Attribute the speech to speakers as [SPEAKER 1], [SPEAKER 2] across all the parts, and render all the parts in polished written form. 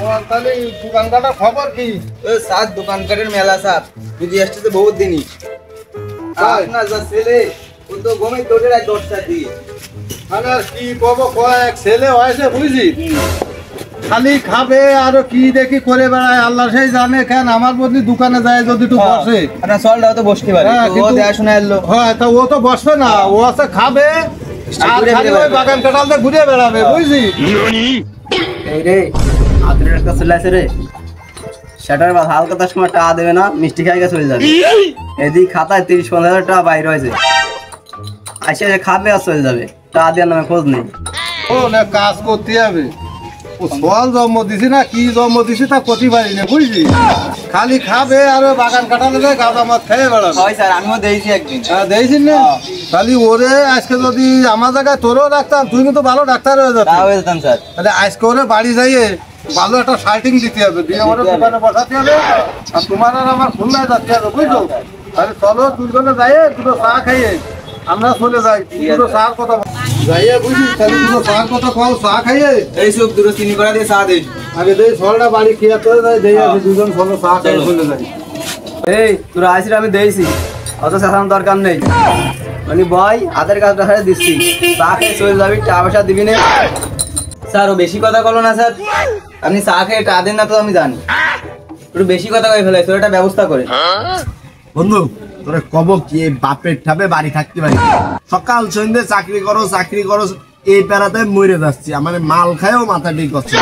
[SPEAKER 1] তাহলে দোকানদারের খবর কি?
[SPEAKER 2] ওই সাত দোকানদারের মেলা সাত বুঝি আসছে বহুত দিনই। আপনার যা ছেলে ও তো গমে তোরে রাত 10টা দিয়ে।
[SPEAKER 1] আরে কি কব কয়েক ছেলে হয়েছে বুঝলি, খালি খাবে আর কি দেখি করে বেড়ায়, আল্লাহ সেই জানে। কেন আমার বদলি দোকানে যায় যদি একটু বসে,
[SPEAKER 2] আপনার চলটাও তো বসতে পারে, ও দেখাশোনা এলো।
[SPEAKER 1] হ্যাঁ তা ও তো বসবে না, ও আছে খাবে আর খালি ওই বাগান কাটালতে ঘুরে বেড়াবে বুঝলি।
[SPEAKER 2] এই রে আদরের একটা ছেলে আছে রে, সেটার বা হালকা 10 সময় টাকা দেবে না, মিষ্টি খাইয়ে চলে যাবে। এদিক খাতায় 30-50 টাকা বাইরে হয়েছে, আসে খাবে আর চলে যাবে, টাকা দেওয়ার নামে খোঁজ নেই।
[SPEAKER 1] ও না কাজ করতে হবে, ও ফল জন্ম দিছি না কি জন্ম দিছি তা করতে পারি না বুঝলি। খালি খাবে আর ওই বাগান কাটালে গাঁদা মদ খেয়ে বেড়াবে।
[SPEAKER 2] হয় স্যার, আমিও দিয়েছি একদিন।
[SPEAKER 1] হ্যাঁ দিয়েছিস না, খালি ওরে আজকে যদি আমার জায়গায় তোরও ডাক্তার, তুই কিন্তু ভালো ডাক্তার হয়ে যাবে।
[SPEAKER 2] হয়ে যেতাম স্যার।
[SPEAKER 1] তাহলে আজকে ওরে বাড়ি যাইয়ে ভালো একটা শার্টিং দিতে হবে, দিয়ে ওরে দোকানে বসাতে হবে, আর তোমার আর আমার খুলনায় যাতে হবে বুঝলো। তাহলে চলো দুজনে যাইয়ে দুটো চা খাইয়ে আমরা চলে যাই, দুটো চার কথা যাইয়ে বুঝলি। তাহলে দুটো চার কথা খাও, চা খাইয়ে
[SPEAKER 2] এই সব দুটো চিনি করা দিয়ে চা দিস
[SPEAKER 1] আগে দেই ছলটা বাড়ি খেয়ে করে যাই, দিয়ে দুজন চলো চা খাইয়ে চলে যাই।
[SPEAKER 2] এই তোরা আইসির আমি দিয়েছি, অত চেঁচানোর দরকার নেই। মানে বয় হাতের কাজ দেখায় দিচ্ছি, চা খেয়ে চলে যাবি, টাকা পয়সা দিবি না। স্যার ও বেশি কথা বলো না স্যার, আপনি চা খেয়ে টা দেন না তো আমি জানি, একটু বেশি কথা কয়ে ফেলে, তোর একটা ব্যবস্থা করে।
[SPEAKER 3] বন্ধু তোরে কব কি, বাপের ঠাবে বাড়ি থাকতে পারি, সকাল সন্ধ্যে চাকরি করো, এই প্যারাতে মরে যাচ্ছি। আমার মাল খায়ও মাথা ঠিক করছে,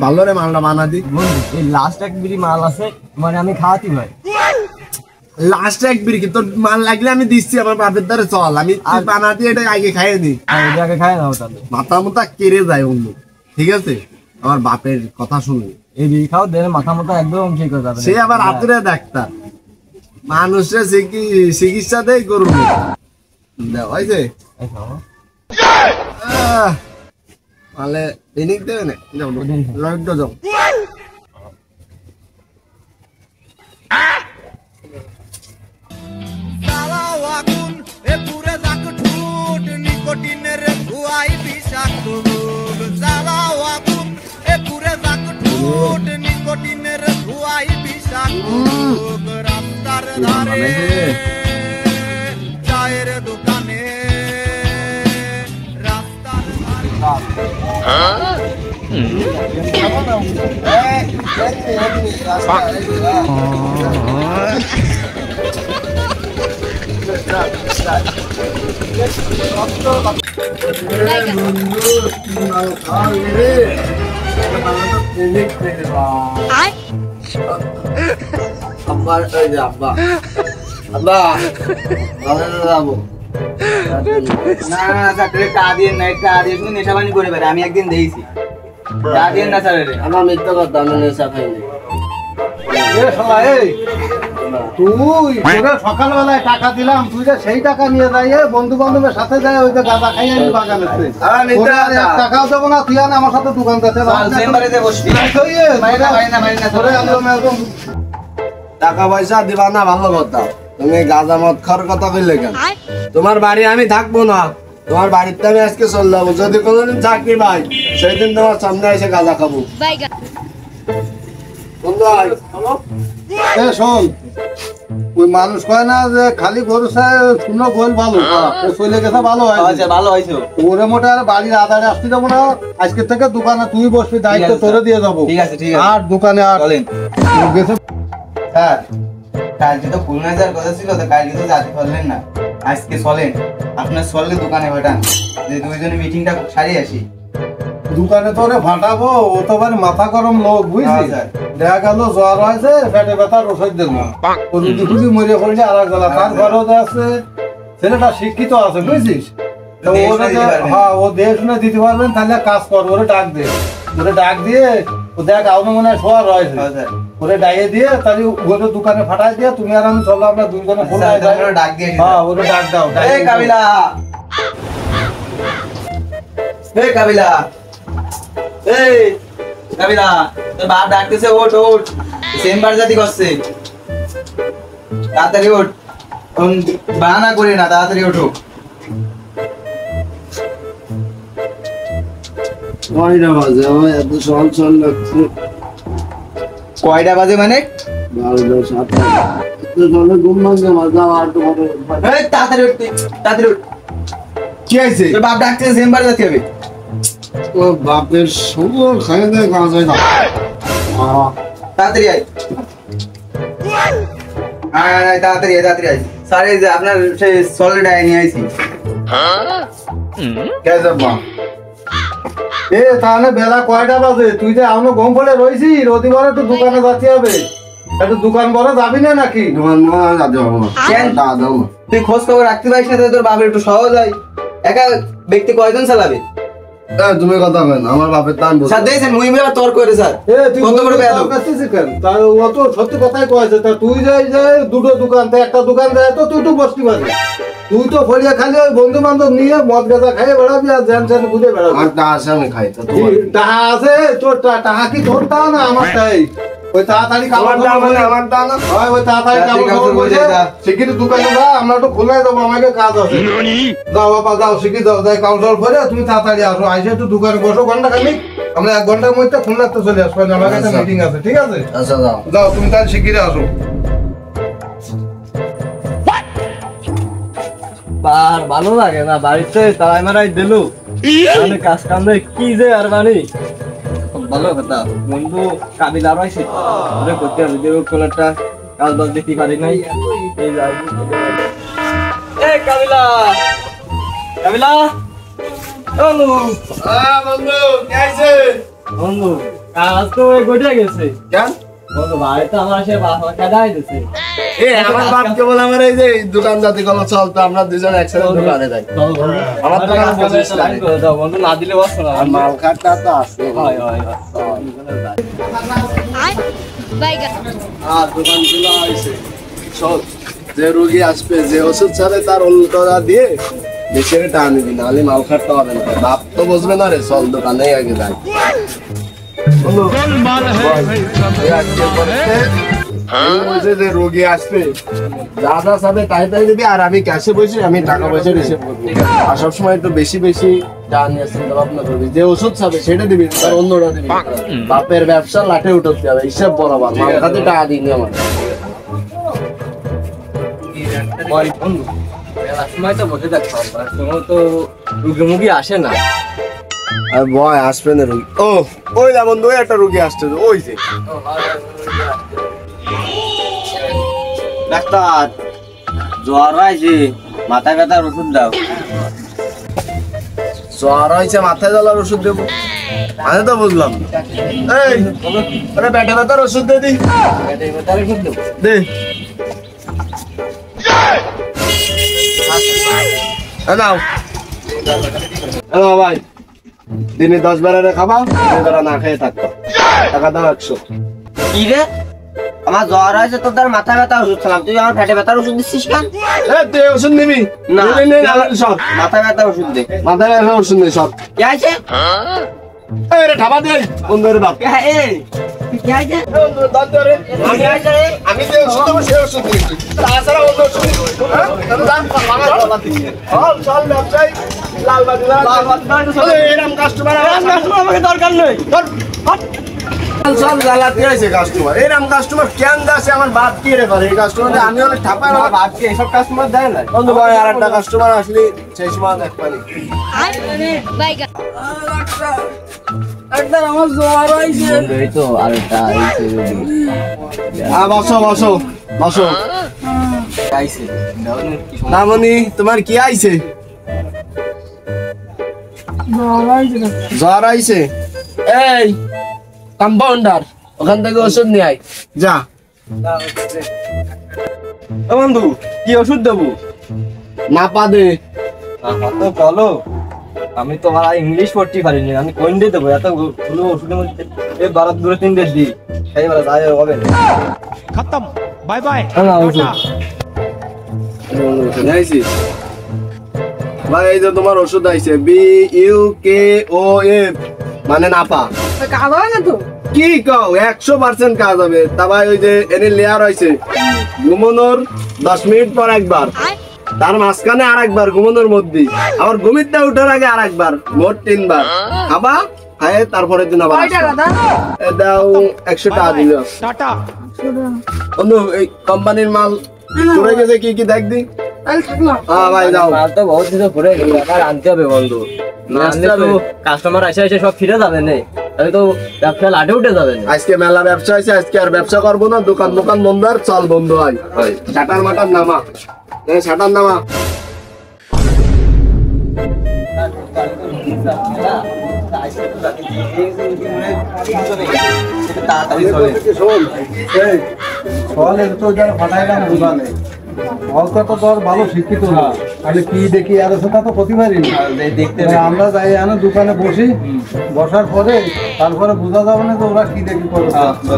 [SPEAKER 3] ভালো রে মালটা বানা দি।
[SPEAKER 2] বন্ধু এই লাস্ট এক বিড়ি মাল আছে, মানে আমি খাওয়াতি ভাই।
[SPEAKER 3] লাস্ট এক বিড়ি কিন্তু মাল লাগলে আমি দিচ্ছি, আমার বাপের দ্বারে চল, আমি বানা দিয়ে এটা আগে খাইয়ে নি,
[SPEAKER 2] এটাকে খাই না তাহলে
[SPEAKER 3] মাথা মুথা কেড়ে যায় বন্ধু, ঠিক আছে? আমার বাপের কথা শুনে
[SPEAKER 2] এই বিড়ি খাও, দেন মাথা মাথা একদম ঠিক হয়ে যাবে।
[SPEAKER 3] সে আবার হাতুরে ডাক্তার, মানুষের চিকিৎসা দেয় গরুর হয়েছে। তাহলে দিনিক দেবে না লজ্জ যাও।
[SPEAKER 4] চায়ের দোকানে রাস্তার
[SPEAKER 2] আব্বা আব্বা আব্বা যাবো না স্যার, টা দিয়ে না, টা দিয়ে শুনে নেশা পানি করে বেড়ে, আমি একদিন দিয়েছি, টা দিয়ে না স্যার। আমার মিথ্যা কথা, আমি নেশা খাইনি।
[SPEAKER 1] তুই সকালবেলায় টাকা দিলাম, তুই যে সেই টাকা নিয়ে যাই বন্ধু বান্ধবের সাথে যায়, ওই যে গাঁদা খাই আমি বাগানে টাকাও দেবো না, তুই আমার সাথে দোকান
[SPEAKER 3] টাকা পয়সা দিবা না ভালো কথা, তুমি গাঁজা মদ খাওয়ার কথা বললে কেন? তোমার বাড়ি আমি থাকবো না, তোমার বাড়িতে আমি আজকে চলে যাবো, যদি কোনোদিন চাকরি পাই সেই দিন তোমার সামনে এসে গাঁজা খাবো।
[SPEAKER 1] শোন, ওই মানুষ কয় না যে খালি গরু শুনো গোল ভালো চলে গেছে, ভালো হয়েছে
[SPEAKER 2] ভালো হয়েছে।
[SPEAKER 1] ওরে মোটে আর বাড়ির আধারে আসতে যাবো না, আজকে থেকে দোকানে তুই বসবি, দায়িত্ব তোরে দিয়ে যাবো।
[SPEAKER 2] ঠিক আছে ঠিক আছে,
[SPEAKER 1] আর দোকানে আর গেছে।
[SPEAKER 2] স্যার কালকে তো খুলনা যাওয়ার কথা ছিল, তো কালকে তো যেতে পারলেন না, আজকে চলেন, আপনার চললে দোকানে পাঠান, যে দুইজনে মিটিংটা সারিয়ে আসি।
[SPEAKER 1] দোকানে তোরে ফাটাবো, ও তো মানে মাথা গরম লোক বুঝলি, দেখা গেল জ্বর হয়েছে, পেটে ব্যথার ওষুধ দিল, ও রুটি ফুটি মরে পড়লে আর এক বেলা, তার ঘরেও আছে ছেলেটা শিক্ষিত আছে বুঝছিস। হ্যাঁ ও দেশ শুনে দিতে পারবেন, তাহলে কাজ কর, ওরে ডাক দে, ওরে ডাক দিয়ে ও দেখ আউনে মনে হয় শোয়ার রয়েছে, ওরে ডাইয়ে দিয়ে তাহলে ওরে দোকানে ফাটাই দিয়ে তুমি আর আমি চলো, আমরা দুইজনে ফোন
[SPEAKER 2] ডাক দিয়ে।
[SPEAKER 1] হ্যাঁ ওরে ডাক দাও।
[SPEAKER 2] এই কাবিলা, এই কাবিলা, এই কাবিলা, তোর বাপ ডাকতেছে, ওঠ ওঠ, চেম্বার জাতি করছে, তাড়াতাড়ি ওঠ, বাহানা করি না, তাড়াতাড়ি ওঠো।
[SPEAKER 3] কয়টা বাজে? আমার এত সকাল লাগছে।
[SPEAKER 2] কয়টা বাজে মানে? এই, তাড়াতাড়ি উঠ তুই, তাড়াতাড়ি উঠ।
[SPEAKER 3] কি হয়েছে?
[SPEAKER 2] তোর বাপ ডাকছে, চেম্বারে যেতে হবে।
[SPEAKER 3] ও বাপের সুন্দর খাইয়ে দেয় কাজ হয় না।
[SPEAKER 2] তাড়াতাড়ি আয়। আয়, আয়, আয়, তাড়াতাড়ি আয়, তাড়াতাড়ি আয়। স্যার, এই যে আপনার সেই সলিড আয় নিয়ে আইছি।
[SPEAKER 3] কে যাবা?
[SPEAKER 1] এ তাহলে বেলা কয়টা বাজে? তুই যে এখনো ঘুম পড়ে রয়েছিস, রবিবার একটু দোকানে যাতে হবে। একটু দোকান বড় যাবি না নাকি?
[SPEAKER 3] দোকান যাতে হবে না।
[SPEAKER 2] কেন?
[SPEAKER 3] দাও না।
[SPEAKER 2] তুই খোঁজ খবর রাখতে পারিস না, তোর বাপের একটু সহজ হয়। একা ব্যক্তি কয়জন চালাবে?
[SPEAKER 3] তুমি কথা বলেন, আমার বাপের টান বলছে।
[SPEAKER 2] স্যার দেখছেন মুই মিলে তর্ক করে স্যার।
[SPEAKER 1] এ তুই
[SPEAKER 2] কত বড় বেয়াদব।
[SPEAKER 1] করতেছিস কেন? তা ও তো সত্যি কথাই কয়েছে। তা তুই যাই যে দুটো দোকান, তা একটা দোকান দেয় তো তুই তো বসতে পারবি। তুই তো ফরিয়া খালি ওই বন্ধু বান্ধব নিয়ে মদ গাঁজা খাইয়ে বেড়াবি আর জ্যান চ্যান ঘুরে বেড়াবি।
[SPEAKER 3] আমার টা আছে, আমি খাই। তা তোমার
[SPEAKER 1] টাকা আছে তোর? টাকা কি তোর টা না আমারটাই? ওই তাড়াতাড়ি
[SPEAKER 3] আমার টা মানে আমার টা না।
[SPEAKER 1] হয় ওই তাড়াতাড়ি
[SPEAKER 2] তাড়াতাড়ি
[SPEAKER 1] কাপড়
[SPEAKER 2] কাপড়
[SPEAKER 1] বসে
[SPEAKER 2] বসে যা।
[SPEAKER 1] শিগগিরি দোকানে যা, আমরা একটু খোলাই দেবো, আমাকে কাজ আছে। যাও বাবা যাও, শিগগিরি যাও, যাই কাউন্টার করে তুমি তাড়াতাড়ি আসো। আইসে একটু দোকানে বসো ঘন্টা খানিক, আমরা 1 ঘন্টার মধ্যে খুন লাগতে চলে আসবো। আমার কাছে
[SPEAKER 3] আচ্ছা।
[SPEAKER 1] মিটিং আছে, ঠিক আছে?
[SPEAKER 3] আচ্ছা যাও।
[SPEAKER 1] যাও তুমি তাহলে শিগগিরি আসো।
[SPEAKER 5] আর ভালো লাগে না বাড়িতে তারাই মারাই দিলু মানে কাজ কাম কি যে আর মানে ভালো কথা বন্ধু কাবিল আর আইছে ওরে করতে হবে যে কোন একটা কাজ বাজ দেখি পারি নাই এই যাই এই কাবিলা কাবিলা বন্ধু
[SPEAKER 3] বন্ধু কে আইছে?
[SPEAKER 5] বন্ধু কাজ তো গড়িয়া গেছে
[SPEAKER 3] কেন?
[SPEAKER 5] বন্ধু বাড়িতে আমার সে বাবা কাদাই দিছে
[SPEAKER 3] আমার বাপকে বলে আমার এই যে দোকান জাতি কলো চল, তো আমরা দুজন একসাথে দোকানে যাই। আমার তো কাজ পঁচিশ টাকা।
[SPEAKER 5] বন্ধু না দিলে বসো না
[SPEAKER 3] আর মাল খাটটা তো আছে।
[SPEAKER 5] হয় হয়
[SPEAKER 3] আর দোকান খোলা হয়েছে। চল, যে রোগী আসবে, যে ওষুধ ছাড়ে তার উল্টোটা দিয়ে বেশি টাকা নিবি, নাহলে মাল খাটতে হবে না। বাপ তো বুঝবে না রে, চল দোকানে আগে যাই। যে রোগী আসবে যা যা সাথে তাই তাই দিবি, আর আমি ক্যাশে বসি, আমি টাকা পয়সা রিসিভ করবো। আর সবসময় একটু বেশি বেশি টাকা নিয়ে চিন্তা ভাবনা করবি। যে ওষুধ খাবে সেটা দিবি, তার অন্যটা দিবি। বাপের ব্যবসা লাঠে উঠতে হবে, হিসাব বরাবর। মাল খাতে টাকা দিই আমার।
[SPEAKER 5] বন্ধু মেলার সময় তো বসে থাকতাম তোমার তো রুগী মুগী আসে না
[SPEAKER 3] আর ভয় আসবে না রোগী। ও ওই না বন্ধু, ওই একটা রোগী আসছে, ওই যে।
[SPEAKER 2] ডাক্তার জ্বর হয়েছে, মাথা ব্যথার ওষুধ দাও।
[SPEAKER 3] জ্বর হয়েছে, মাথায় জ্বালার ওষুধ দেবো? আমি তো বুঝলাম না। এই আরে পেটে ব্যথার ওষুধ দে দি। দে। নাও ভাই, দিনে 10 বেড়া খাবা, 2 বেড়া না খেয়ে থাকতো। টাকা দাও 100।
[SPEAKER 2] কি রে, আমার জ্বর হয়েছে, তোর তার মাথা ব্যথা ওষুধ খেলাম, তুই আমার পেটে ব্যথার ওষুধ দিচ্ছিস কেন?
[SPEAKER 3] তুই ওষুধ নিবি
[SPEAKER 2] না,
[SPEAKER 3] সব
[SPEAKER 2] মাথা ব্যথা ওষুধ দে।
[SPEAKER 3] মাথায় ব্যথা ওষুধ নেই সব।
[SPEAKER 2] কি আছে?
[SPEAKER 3] রে ঠাবা দে বন্ধুরে বাপ।
[SPEAKER 2] কি আছে?
[SPEAKER 3] আমি যে ওষুধ দেবো সে ওষুধ দিচ্ছি, তাছাড়া অন্য ওষুধ নেই। চল ব্যবসায়ী লালবাতি এরকম কাস্টমার আমাকে দরকার নেই। সব জ্বালাতে আছে কাস্টমার, এরকম কাস্টমার কেন যাচ্ছে? আমার বাপ কি রে করে এই কাস্টমার? আমি অনেক ঠাপাই, আমার বাপ কি এইসব কাস্টমার দেয় না? বন্ধু ভাই আর একটা কাস্টমার আসলে সেই সময় দেখ পারি।
[SPEAKER 5] আমার জ্বর হয়েছে এই তো আরেকটা
[SPEAKER 3] বসো বসো বসো।
[SPEAKER 5] আইছে
[SPEAKER 3] নামনি তোমার কি আইছে? জ্বর আইছে? এই কম্পাউন্ডার, ওখান থেকে ওষুধ নিয়ে আয় যা।
[SPEAKER 5] বন্ধু কি ওষুধ দেবো?
[SPEAKER 3] না পা দে।
[SPEAKER 5] তো বলো, আমি তো আর ইংলিশ পড়তে পারিনি, আমি কোন দিয়ে দেবো? এত গুলো ওষুধের মধ্যে এই 12-3 দিই, সেই বেলা যাই হবে না।
[SPEAKER 4] खत्म बाय बाय
[SPEAKER 5] না ওষুধ
[SPEAKER 3] আইছিস ভাই, এই যে তোমার ওষুধ আইছে, BUKOF মানে নাপা। কি কও? 100% কাজ হবে। তা ভাই ওই যে এনে লেয়ার হয়েছে, ঘুমানোর 10 মিনিট পর একবার, তার মাঝখানে আর একবার ঘুমানোর মধ্যে, আবার ঘুমিতে উঠার আগে আর একবার, মোট 3 বার খাবা। খায় তারপরের দিন আবার
[SPEAKER 6] কয় টাকা দাদা?
[SPEAKER 3] এ দাও 100 টাকা দিল
[SPEAKER 4] टाटा
[SPEAKER 3] বন্ধু এই কোম্পানির মাল পড়ে গেছে কি কি দেখ দি
[SPEAKER 6] তাহলে থাকলাম।
[SPEAKER 3] হ্যাঁ ভাই যাও
[SPEAKER 5] মাল তো বহুত কিছু পড়ে গেল, আবার আনতে হবে বন্ধু। না আনলে তো কাস্টমার এসে এসে সব ফিরে যাবে না, তাহলে তো ব্যবসা লাটে উঠে যাবে না।
[SPEAKER 3] আজকে মেলা ব্যবসা আছে, আজকে আর ব্যবসা করবো না, দোকান দোকান বন্ধ আর চল বন্ধ হয় শাটার মাটার নামা শাটার নামা
[SPEAKER 2] তাড়াতাড়ি চলে।
[SPEAKER 1] শোন এই সকালে তো যারা ফাটাইলাম দোকানে অল্প তো তোর ভালো শিক্ষিত না, আমি কি দেখি আর সেটা তো প্রতিবারই না।
[SPEAKER 2] দেখতে
[SPEAKER 1] আমরা যাই এনে দোকানে বসি, বসার পরে তারপরে বোঝা যাবে না তো ওরা কি দেখি করে।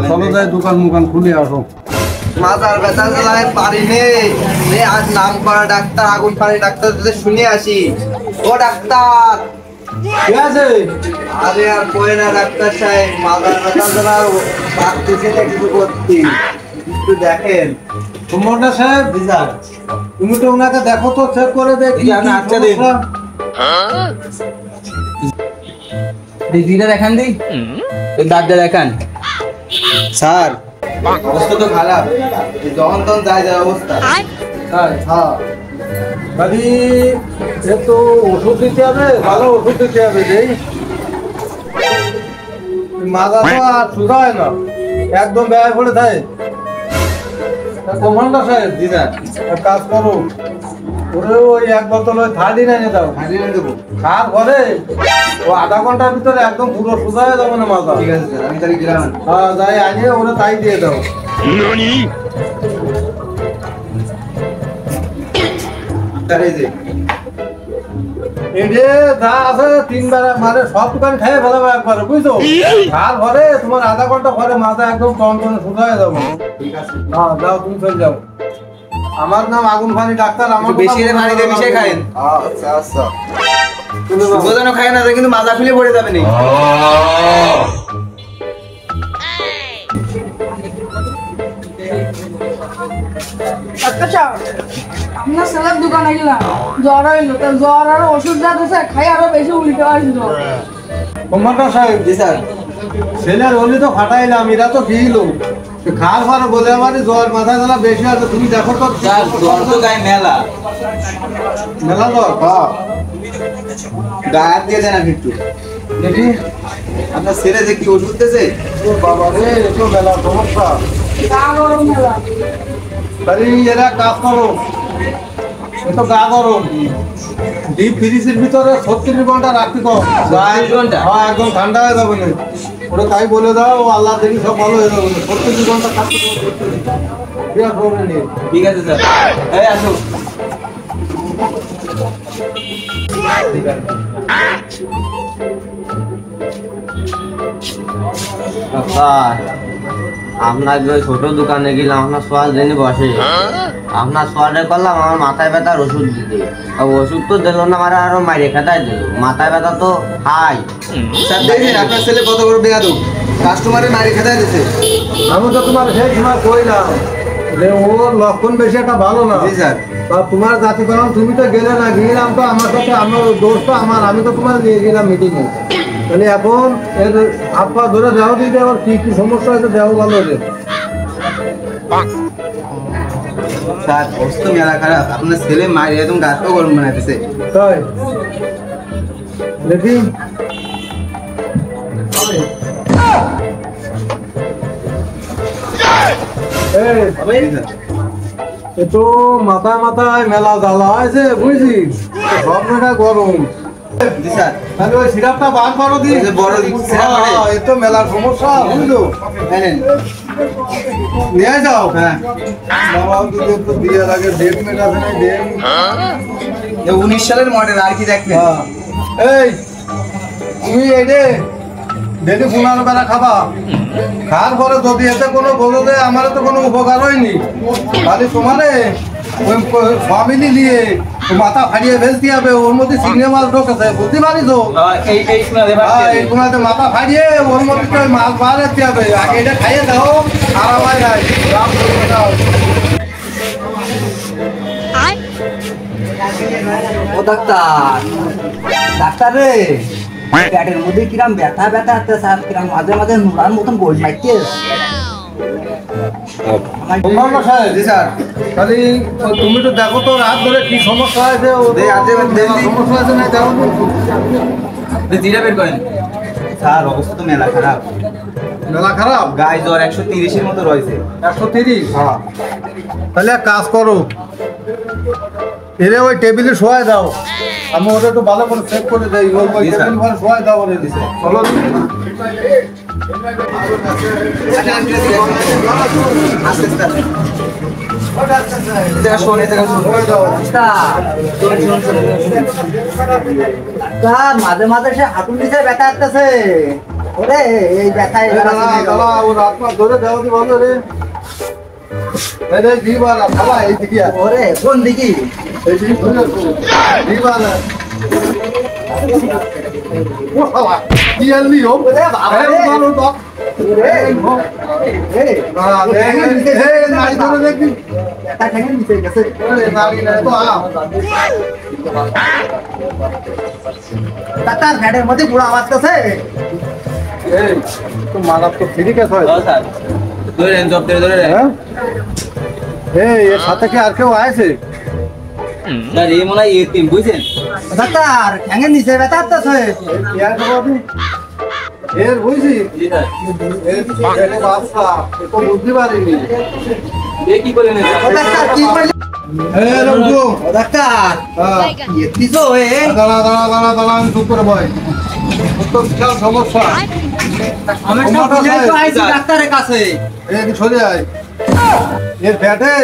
[SPEAKER 1] চলো যাই দোকান মুকান খুলে আসো।
[SPEAKER 2] মাথার ব্যথা জ্বালায় পারি নেই, আজ নাম করা ডাক্তার আগুন পানি ডাক্তার যদি শুনে আসি। ও ডাক্তার,
[SPEAKER 1] ঠিক আছে
[SPEAKER 2] আরে আর কই না ডাক্তার সাহেব, মাথার ব্যথা জ্বালায় পারতেছি না কিছু করতে, একটু দেখেন।
[SPEAKER 1] সুমনটা সাহেব তুমি তো ওনাকে দেখো তো, চেক করে দেখি
[SPEAKER 2] আপনি আচ্ছা দিন। দিদিটা দেখান দি, দাঁতটা দেখান। স্যার অবস্থা তো খারাপ, যখন তখন যায় যায় অবস্থা।
[SPEAKER 1] হ্যাঁ বাড়ি এ তো ওষুধ দিতে হবে, ভালো ওষুধ দিতে হবে। যেই মাজা তো আর সুদা হয় না, একদম ব্যয় পড়ে থাকে। কমান্ডার সাহেব
[SPEAKER 2] জি স্যার,
[SPEAKER 1] এক কাজ করো, ওরে ওই এক বোতল ওই থার্ড এনে দাও,
[SPEAKER 2] হাজিরা দেবো।
[SPEAKER 1] খাওয়ার পরে ও আধা ঘন্টার ভিতরে একদম পুরো সোজা হয়ে যাবে না মাজা।
[SPEAKER 2] ঠিক আছে স্যার, আমি তাহলে গেলাম।
[SPEAKER 1] হ্যাঁ যাই আনিয়ে ওরে তাই দিয়ে দাও।
[SPEAKER 2] স্যার এই যে
[SPEAKER 1] এই যে যা আছে তিনবার মানে সব দোকান খেয়ে ফেলাবে একবারে, বুঝছো? খাওয়ার পরে তোমার আধা ঘন্টা পরে মাজা একদম টন টনে সোজা হয়ে যাবে।
[SPEAKER 2] ঠিক আছে,
[SPEAKER 1] হ্যাঁ যাও তুমি চলে যাও। আমার নাম আগুন ফানি ডাক্তার। আমার
[SPEAKER 2] একটু বেশি করে পানি দিয়ে মিশিয়ে খায়েন।
[SPEAKER 3] আচ্ছা আচ্ছা
[SPEAKER 2] বোঝানো খায় না, কিন্তু মাজা খুলে পড়ে যাবে না।
[SPEAKER 6] আচ্ছা আপনার ছেলের দোকানে গেলাম, জ্বর হইলো, তো জ্বর আর ওষুধ যা দিছে খাই আরো বেশি উল্টে আসলো।
[SPEAKER 1] কমান্ডার সাহেব
[SPEAKER 2] জি স্যার,
[SPEAKER 1] ছেলের হলি তো ফাটাইলাম, এরা তো দিল খাওয়ার পরে বলে আমার জ্বর মাথা জ্বালা বেশি আছে, তুমি দেখো তো।
[SPEAKER 2] স্যার জ্বর তো গায়ে মেলা,
[SPEAKER 1] মেলা জ্বর হ্যাঁ
[SPEAKER 2] গায়ে হাত দিয়ে দেন একটু।
[SPEAKER 1] দেখি।
[SPEAKER 2] আপনার ছেলে যে কি ওষুধ দিয়েছে।
[SPEAKER 1] ও বাবা রে, এ তো মেলা সমস্যা।
[SPEAKER 6] গা গরম মেলা।
[SPEAKER 1] তাহলে এরা কাজ করো, এ তো গা গরম, ডিপ ফ্রিজের ভিতরে 36 ঘন্টা রাখতে কম।
[SPEAKER 2] 36 ঘন্টা?
[SPEAKER 1] হ্যাঁ একদম ঠান্ডা হয়ে যাবে না, ওটা তাই বলে দাও, ও আল্লাহ দেখি সব ভালো হয়ে যাবে। 36 ঘন্টা থাকতে বিরাট প্রবলেম নেই।
[SPEAKER 2] ঠিক আছে স্যার, এই আসো।
[SPEAKER 5] আপনার যে ছোট দোকানে গেলাম, আপনার সোয়াল জেনে বসে, আপনার সোয়ালে করলাম আমার মাথায় ব্যথার ওষুধ দিতে, ওষুধ তো দিল না, আমার আরো মাইরে খেতাই দিল, মাথায় ব্যথা তো হাই।
[SPEAKER 2] স্যার দেখেন আপনার ছেলে কত বড় বেয়াদব, কাস্টমারের মারি খেতে দিতেছে।
[SPEAKER 1] আমি তো তোমার সেই সময় কইলাম যে ওর লক্ষণ বেশি একটা ভালো না।
[SPEAKER 2] জি স্যার,
[SPEAKER 1] তা তোমার জাতিকরণ তুমি তো গেলে না, গেলাম তো আমার সাথে, আমার দোষ তো আমার, আমি তো তোমার নিয়ে গেলাম মিটিংয়ে। তাহলে এখন এর হাত পা ধরে দেওয়া দিতে, আবার কি কি সমস্যা হয়েছে দেওয়া ভালো হয়েছে।
[SPEAKER 2] স্যার অবস্থা মেলা খারাপ, আপনার ছেলে মারি একদম গাছটাও গরম বানাইতেছে।
[SPEAKER 1] তাই দেখি এই, এ তো মাথায় মাথায় মেলা জ্বালা হয়েছে, বুঝছিস? সব জায়গা গরম।
[SPEAKER 2] জি স্যার,
[SPEAKER 1] তাহলে ওই সিরাপটা বার করো দি।
[SPEAKER 2] ওই যে বড় সিরাপ মানে?
[SPEAKER 1] হ্যাঁ, এ তো মেলার সমস্যা, বুঝলো?
[SPEAKER 2] নেন।
[SPEAKER 1] নিয়ে যাও।
[SPEAKER 2] হ্যাঁ,
[SPEAKER 1] বাবা যদি একটু দিয়ে লাগে, ডেট মেটাছে না, ডেট।
[SPEAKER 2] 19 সালের মডেল, আর কি দেখবেন।
[SPEAKER 1] হ্যাঁ। এই তুমি এই যে ডেলি 15 বেলা খাবা, খাওয়ার পরে যদি এতে কোনো বলো যে আমার তো কোনো উপকার হয়নি, তাহলে তোমারে ওই ফ্যামিলি নিয়ে মাথা ফাটিয়ে ফেলতে হবে, ওর মধ্যে চিংড়ি মাছ ঢোকেছে, বুঝতে পারিস? এই কোনাতে মাথা ফাটিয়ে ওর মধ্যে তো মাছ বার করতে হবে, আগে এটা খাইয়ে দাও, আর আমার নাই রাম করে দাও।
[SPEAKER 2] ও ডাক্তার, ডাক্তার রে, পেটের মধ্যে কিরাম ব্যথা ব্যথা আছে স্যার, কিরাম মাঝে মাঝে নুরার মতন গোল মাইতে
[SPEAKER 1] তোমার বাসায়?
[SPEAKER 2] জি স্যার।
[SPEAKER 1] খালি তুমি তো দেখো তো রাত ধরে কি সমস্যা হয়েছে, ও তো সমস্যা হয়েছে না দেখো তো।
[SPEAKER 2] জিরা বের করেন স্যার। অবস্থা তো মেলা খারাপ,
[SPEAKER 1] মেলা খারাপ।
[SPEAKER 2] গায়ে জ্বর 130-এর মতো রয়েছে।
[SPEAKER 1] 130?
[SPEAKER 2] হ্যাঁ
[SPEAKER 1] তাহলে এক কাজ করো, এরে ওই টেবিলে শোয়াই দাও, আমি ওটা একটু ভালো করে চেক করে দেই। ওই
[SPEAKER 2] জি, স্যার।
[SPEAKER 1] টেবিল ঘরে শোয়াই দাও ওরে দিছে। চলো
[SPEAKER 2] মাঝে মাঝে সে হাঁটুর নিচে ব্যথা আসতেছে। ওরে এই ব্যথা
[SPEAKER 1] দাঁড়া, ও রাত মাস ধরে দেওয়া দি বন্ধ রে। এই রে দিবার খালা এই দিকে আয়।
[SPEAKER 2] ওরে কোন দিকে?
[SPEAKER 1] এই দিকে ধরে দিবার ও খালা কি আনলি ও?
[SPEAKER 2] ওরে বাবা রে।
[SPEAKER 1] এই মারো তো। এই গো। দাঁড়া, এই নাই ধরে দেখি।
[SPEAKER 2] ব্যথা ঠেঙে নিচে গেছে।
[SPEAKER 1] ওরে নারী না তো আ।
[SPEAKER 2] ডাক্তার হেডের মধ্যে পুরো আওয়াজ করছে।
[SPEAKER 1] এই তো মারাপ তো ঠিক আছে
[SPEAKER 2] স্যার ধরেন জব ধরে
[SPEAKER 1] হ্যাঁ? এই এর সাথে কি আর কেউ আছে?
[SPEAKER 2] স্যার এই মনে হয় এতিম বুঝছেন। ডাক্তার ঠ্যাঙের নিচে ব্যথা আসতেছে।
[SPEAKER 1] এর বুঝছি
[SPEAKER 2] জি স্যার।
[SPEAKER 1] এর পেটে বাচ্চা, এ তো বুঝতে পারিনি।
[SPEAKER 2] এ কি করলেন ডাক্তার? কি করলেন?
[SPEAKER 1] এই রঘু,
[SPEAKER 2] ডাক্তার
[SPEAKER 1] হ্যাঁ,
[SPEAKER 2] এতিছো এ?
[SPEAKER 1] দাঁড়া দাঁড়া দাঁড়া দাঁড়া, আমি চুপ করে বই। তোর তো বিশাল সমস্যা।
[SPEAKER 2] আমি সব বুঝাই তো আইছি ডাক্তারের কাছে।
[SPEAKER 1] এই কি সরে আয়। এর পেটে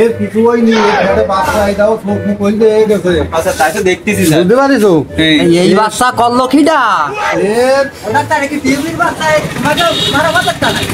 [SPEAKER 1] এর কিছু হয়নি, এর পেটে বাচ্চা এই দাও, চোখ মুখ হইতে গেছে।
[SPEAKER 2] আচ্ছা তাই তো দেখতেছি
[SPEAKER 1] বুঝতে পারিস?
[SPEAKER 2] এই বাচ্চা করলো কিডা?
[SPEAKER 1] এর
[SPEAKER 2] ডাক্তার কি টিউবির বাচ্চা? মারা বাচ্চা নাই।